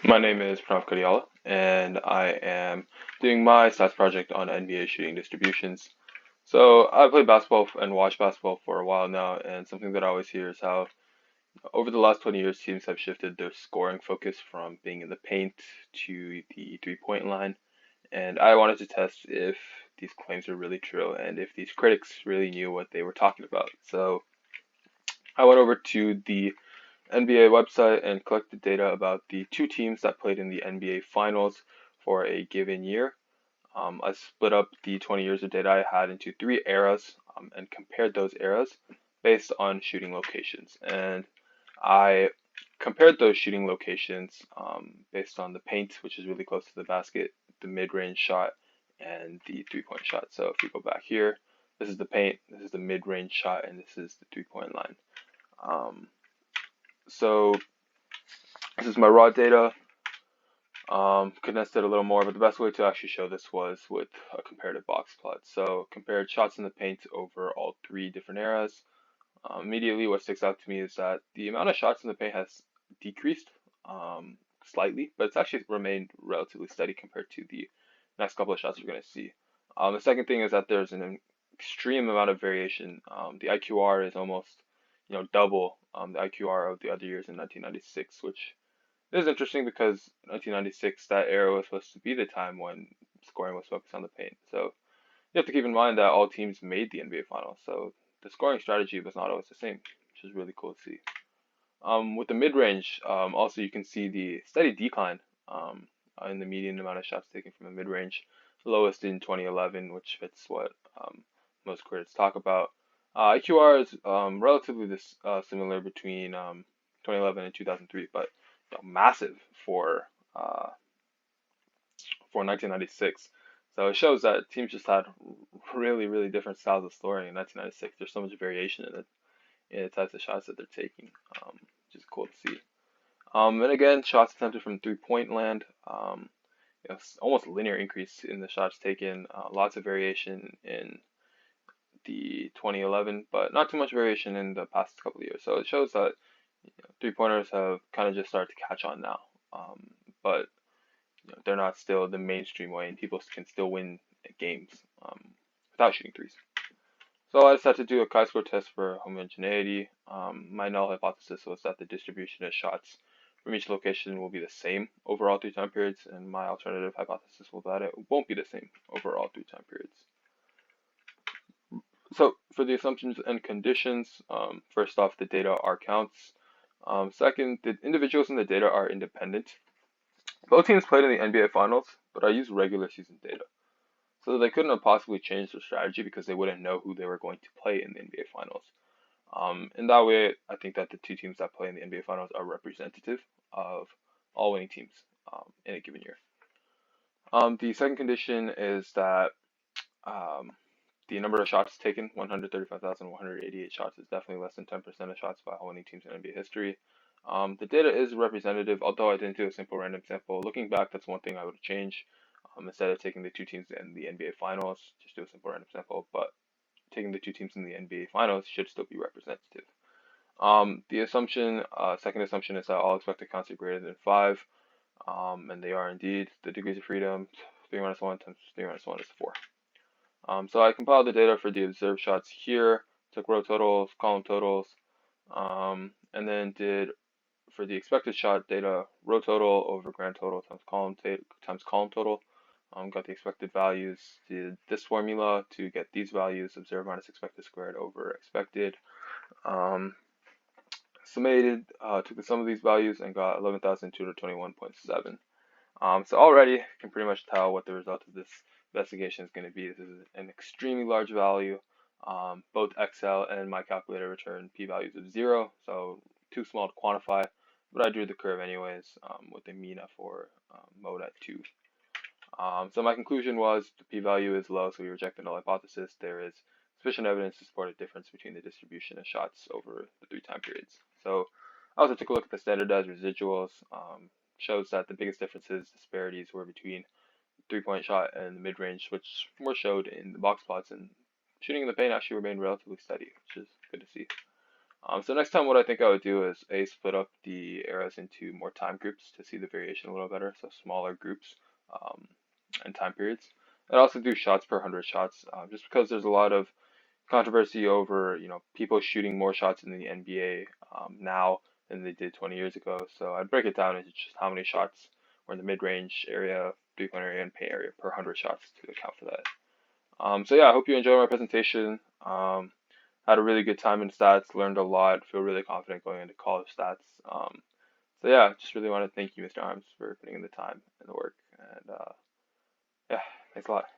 My name is Pranav Kadiala, and I am doing my stats project on NBA shooting distributions. So I played basketball and watched basketball for a while now, and something that I always hear is how over the last 20 years, teams have shifted their scoring focus from being in the paint to the three-point line. And I wanted to test if these claims are really true and if these critics really knew what they were talking about. So I went over to the NBA website and collected data about the two teams that played in the NBA Finals for a given year. I split up the 20 years of data I had into three eras and compared those eras based on shooting locations. And I compared those shooting locations based on the paint, which is really close to the basket, the mid-range shot, and the three-point shot. So if we go back here, this is the paint, this is the mid-range shot, and this is the three-point line. Um, so this is my raw data. Condensed it a little more, but the best way to actually show this was with a comparative box plot. So compared shots in the paint over all three different eras. Immediately, what sticks out to me is that the amount of shots in the paint has decreased slightly, but it's actually remained relatively steady compared to the next couple of shots you're going to see. The second thing is that there's an extreme amount of variation. The IQR is almost, double the IQR of the other years in 1996, which is interesting because 1996, that era was supposed to be the time when scoring was focused on the paint. So you have to keep in mind that all teams made the NBA Finals, so the scoring strategy was not always the same, which is really cool to see. With the mid-range, also you can see the steady decline in the median amount of shots taken from the mid-range, lowest in 2011, which fits what most critics talk about. IQR is relatively similar between 2011 and 2003, but massive uh, for 1996. So it shows that teams just had really, really different styles of scoring in 1996. There's so much variation in the types of shots that they're taking, which is cool to see. And again, shots attempted from three-point land. Almost linear increase in the shots taken. Lots of variation in the 2011, but not too much variation in the past couple of years. So it shows that three-pointers have kind of just started to catch on now. But they're not still the mainstream way, and people can still win games without shooting threes. So I decided to do a chi-square test for homogeneity. My null hypothesis was that the distribution of shots from each location will be the same over all three time periods, and my alternative hypothesis was that it won't be the same over all three time periods. So for the assumptions and conditions, first off, the data are counts. Second, the individuals in the data are independent. Both teams played in the NBA Finals, but I used regular season data. So they couldn't have possibly changed their strategy because they wouldn't know who they were going to play in the NBA Finals. In that way, I think that the two teams that play in the NBA Finals are representative of all winning teams in a given year. The second condition is that um, the number of shots taken, 135,188 shots, is definitely less than 10% of shots by all winning teams in NBA history. The data is representative, although I didn't do a simple random sample. Looking back, that's one thing I would change. Instead of taking the two teams in the NBA Finals, just do a simple random sample. But taking the two teams in the NBA Finals should still be representative. The second assumption is that all expected counts are greater than 5, and they are indeed. The degrees of freedom, 3 minus 1 times 3 minus 1 is 4. So I compiled the data for the observed shots here, took row totals, column totals, and then did for the expected shot data row total over grand total times column total. Got the expected values. Did this formula to get these values: observed minus expected squared over expected. Summated, took the sum of these values and got 11,221.7. So already you can pretty much tell what the result of this investigation is going to be. This is an extremely large value. Both Excel and my calculator return p-values of 0, so too small to quantify, but I drew the curve anyways with a mean for mode at 2. So my conclusion was the p-value is low, so we reject the null hypothesis. There is sufficient evidence to support a difference between the distribution of shots over the three time periods. So I also took a look at the standardized residuals. Shows that the biggest disparities were between three-point shot and the mid-range, which were showed in the box plots, and shooting in the paint actually remained relatively steady, which is good to see. So next time, what I think I would do is split up the eras into more time groups to see the variation a little better, so smaller groups um, and time periods. I'd also do shots per 100 shots, just because there's a lot of controversy over people shooting more shots in the NBA now than they did 20 years ago. So I'd break it down into just how many shots were in the mid-range area, three-point area, and paint area per 100 shots to account for that. So yeah, I hope you enjoyed my presentation. Had a really good time in stats, learned a lot, feel really confident going into college stats. So yeah, just really want to thank you, Mr. Arms, for putting in the time and the work. And yeah, thanks a lot.